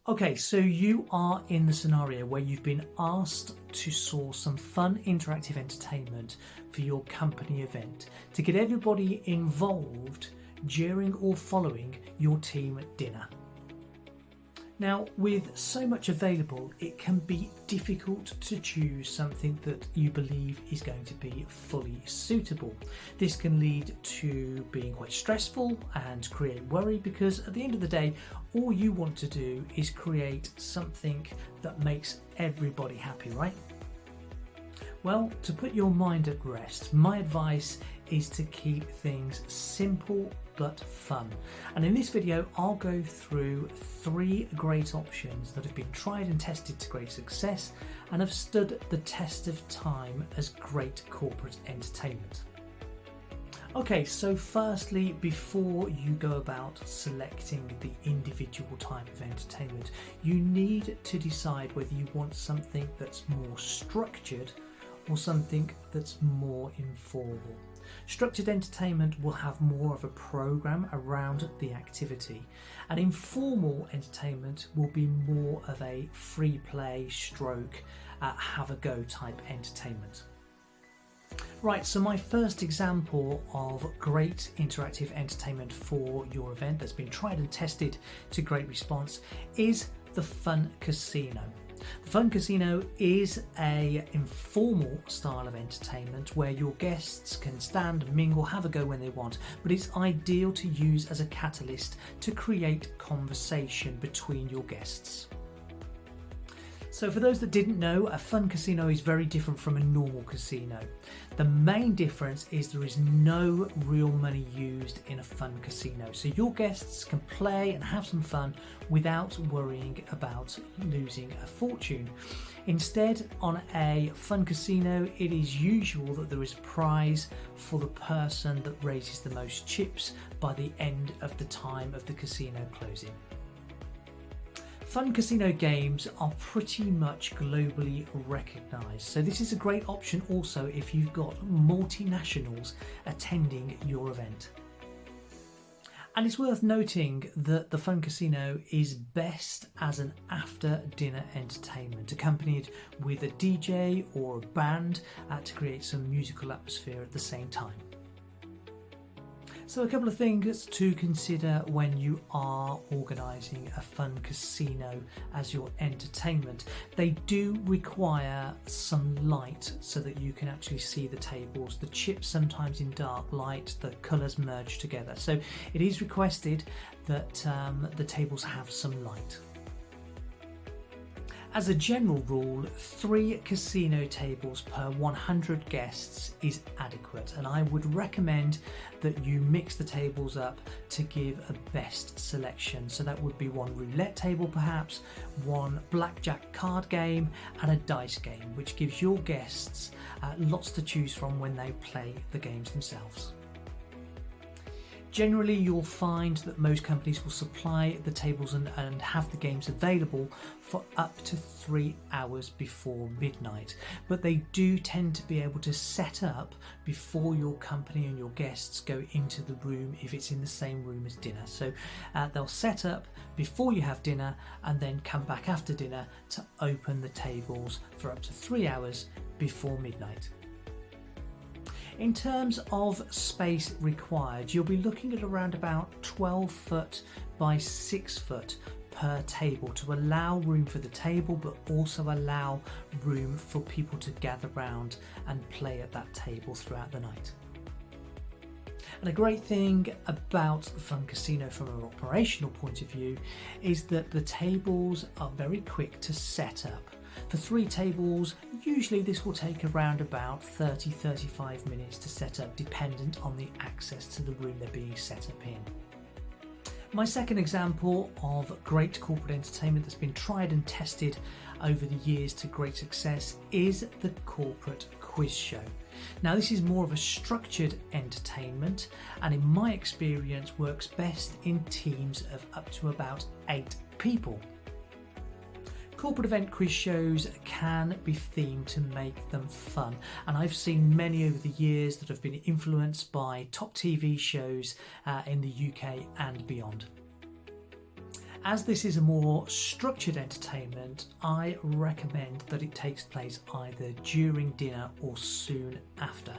Okay, so you are in the scenario where you've been asked to source some fun interactive entertainment for your company event to get everybody involved during or following your team dinner. Now, with so much available, it can be difficult to choose something that you believe is going to be fully suitable. This can lead to being quite stressful and create worry because at the end of the day, all you want to do is create something that makes everybody happy, right? Well, to put your mind at rest, my advice is to keep things simple but fun. And in this video, I'll go through 3 great options that have been tried and tested to great success and have stood the test of time as great corporate entertainment. Okay, so firstly, before you go about selecting the individual type of entertainment, you need to decide whether you want something that's more structured or something that's more informal. Structured entertainment will have more of a program around the activity, and informal entertainment will be more of a free play stroke have a go type entertainment. Right, so my first example of great interactive entertainment for your event that's been tried and tested to great response is the Fun Casino. The Fun Casino is an informal style of entertainment where your guests can stand, mingle, have a go when they want, but it's ideal to use as a catalyst to create conversation between your guests. So for those that didn't know, a fun casino is very different from a normal casino. The main difference is there is no real money used in a fun casino. So your guests can play and have some fun without worrying about losing a fortune. Instead, on a fun casino, it is usual that there is a prize for the person that raises the most chips by the end of the time of the casino closing. Fun casino games are pretty much globally recognised, so this is a great option also if you've got multinationals attending your event. And it's worth noting that the Fun Casino is best as an after dinner entertainment, accompanied with a DJ or a band to create some musical atmosphere at the same time. So a couple of things to consider when you are organising a fun casino as your entertainment. They do require some light so that you can actually see the tables. The chips sometimes in dark light, the colours merge together. So it is requested that the tables have some light. As a general rule, 3 casino tables per 100 guests is adequate, and I would recommend that you mix the tables up to give a best selection. So that would be 1 roulette table perhaps, 1 blackjack card game and a dice game, which gives your guests lots to choose from when they play the games themselves. Generally, you'll find that most companies will supply the tables and have the games available for up to 3 hours before midnight, but they do tend to be able to set up before your company and your guests go into the room if it's in the same room as dinner. So they'll set up before you have dinner and then come back after dinner to open the tables for up to 3 hours before midnight. In terms of space required, you'll be looking at around about 12 foot by 6 foot per table to allow room for the table, but also allow room for people to gather round and play at that table throughout the night. And a great thing about the Fun Casino from an operational point of view is that the tables are very quick to set up. For 3 tables, usually this will take around about 30-35 minutes to set up, dependent on the access to the room they're being set up in. My second example of great corporate entertainment that's been tried and tested over the years to great success is the corporate quiz show. Now this is more of a structured entertainment, and in my experience works best in teams of up to about 8 people. Corporate event quiz shows can be themed to make them fun, and I've seen many over the years that have been influenced by top TV shows in the UK and beyond. As this is a more structured entertainment, I recommend that it takes place either during dinner or soon after,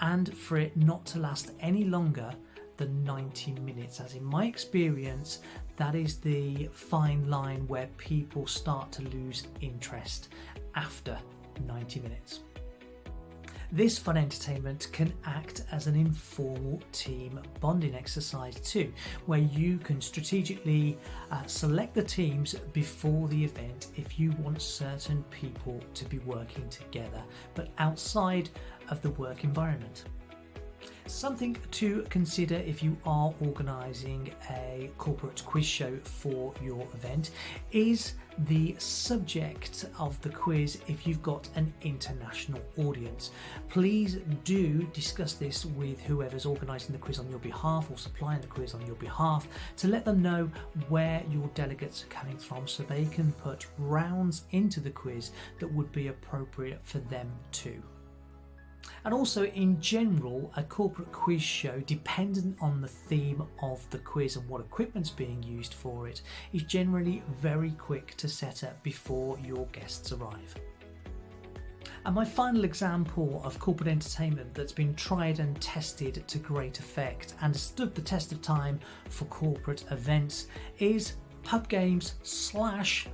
and for it not to last any longer than 90 minutes, as in my experience that is the fine line where people start to lose interest after 90 minutes. This fun entertainment can act as an informal team bonding exercise too, where you can strategically select the teams before the event if you want certain people to be working together, but outside of the work environment. Something to consider if you are organising a corporate quiz show for your event is the subject of the quiz if you've got an international audience. Please do discuss this with whoever's organising the quiz on your behalf or supplying the quiz on your behalf to let them know where your delegates are coming from so they can put rounds into the quiz that would be appropriate for them too. And also, in general, a corporate quiz show, dependent on the theme of the quiz and what equipment's being used for it, is generally very quick to set up before your guests arrive. And my final example of corporate entertainment that's been tried and tested to great effect and has stood the test of time for corporate events is pub games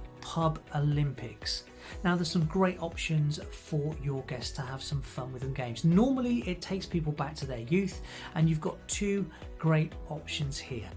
/ pub Olympics. Now, there's some great options for your guests to have some fun with them games. Normally it takes people back to their youth, and you've got two great options here.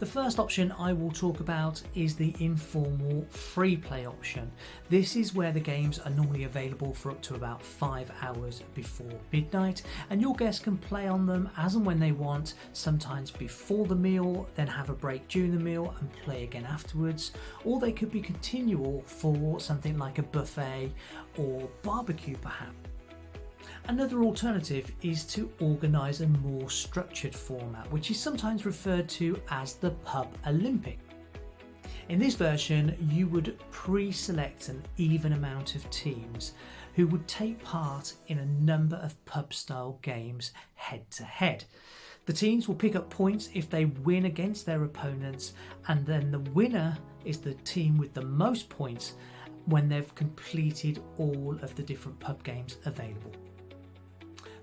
The first option I will talk about is the informal free play option. This is where the games are normally available for up to about 5 hours before midnight, and your guests can play on them as and when they want, sometimes before the meal, then have a break during the meal and play again afterwards, or they could be continual for something like a buffet or barbecue perhaps. Another alternative is to organise a more structured format, which is sometimes referred to as the Pub Olympic. In this version, you would pre-select an even amount of teams who would take part in a number of pub-style games head-to-head. The teams will pick up points if they win against their opponents, and then the winner is the team with the most points when they've completed all of the different pub games available.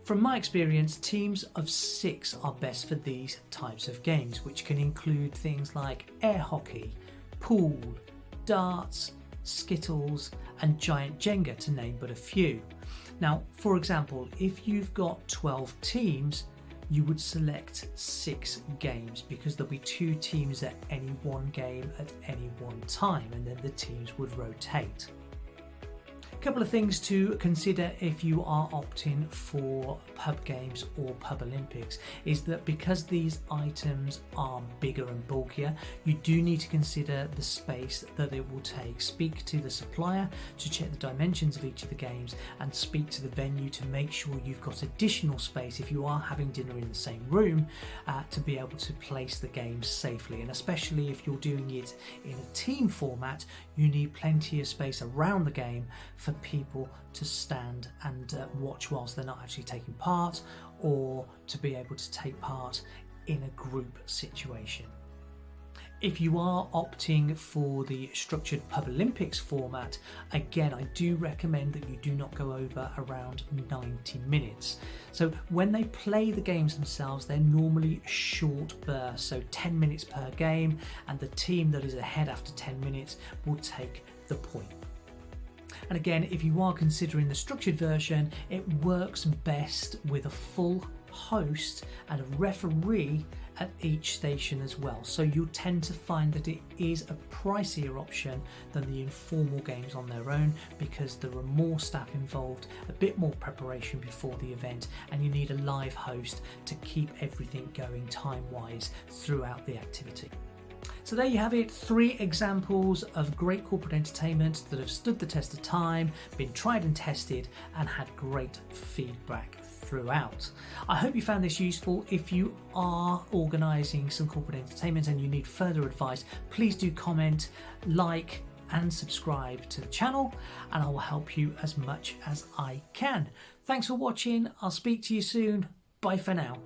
From my experience, teams of 6 are best for these types of games, which can include things like air hockey, pool, darts, skittles, and giant Jenga, to name but a few. Now, for example, if you've got 12 teams, you would select 6 games because there'll be 2 teams at any one game at any one time, and then the teams would rotate. A couple of things to consider if you are opting for pub games or pub Olympics is that because these items are bigger and bulkier, you do need to consider the space that it will take. Speak to the supplier to check the dimensions of each of the games, and speak to the venue to make sure you've got additional space if you are having dinner in the same room to be able to place the games safely. And especially if you're doing it in a team format, you need plenty of space around the game for people to stand and watch whilst they're not actually taking part, or to be able to take part in a group situation. If you are opting for the structured Pub Olympics format, again, I do recommend that you do not go over around 90 minutes. So when they play the games themselves, they're normally short bursts, so 10 minutes per game, and the team that is ahead after 10 minutes will take the point. And again, if you are considering the structured version, it works best with a full host and a referee at each station as well. So you'll tend to find that it is a pricier option than the informal games on their own, because there are more staff involved, a bit more preparation before the event, and you need a live host to keep everything going time-wise throughout the activity. So there you have it, 3 examples of great corporate entertainment that have stood the test of time, been tried and tested, and had great feedback throughout. I hope you found this useful. If you are organising some corporate entertainment and you need further advice, please do comment, like, and subscribe to the channel, and I will help you as much as I can. Thanks for watching. I'll speak to you soon. Bye for now.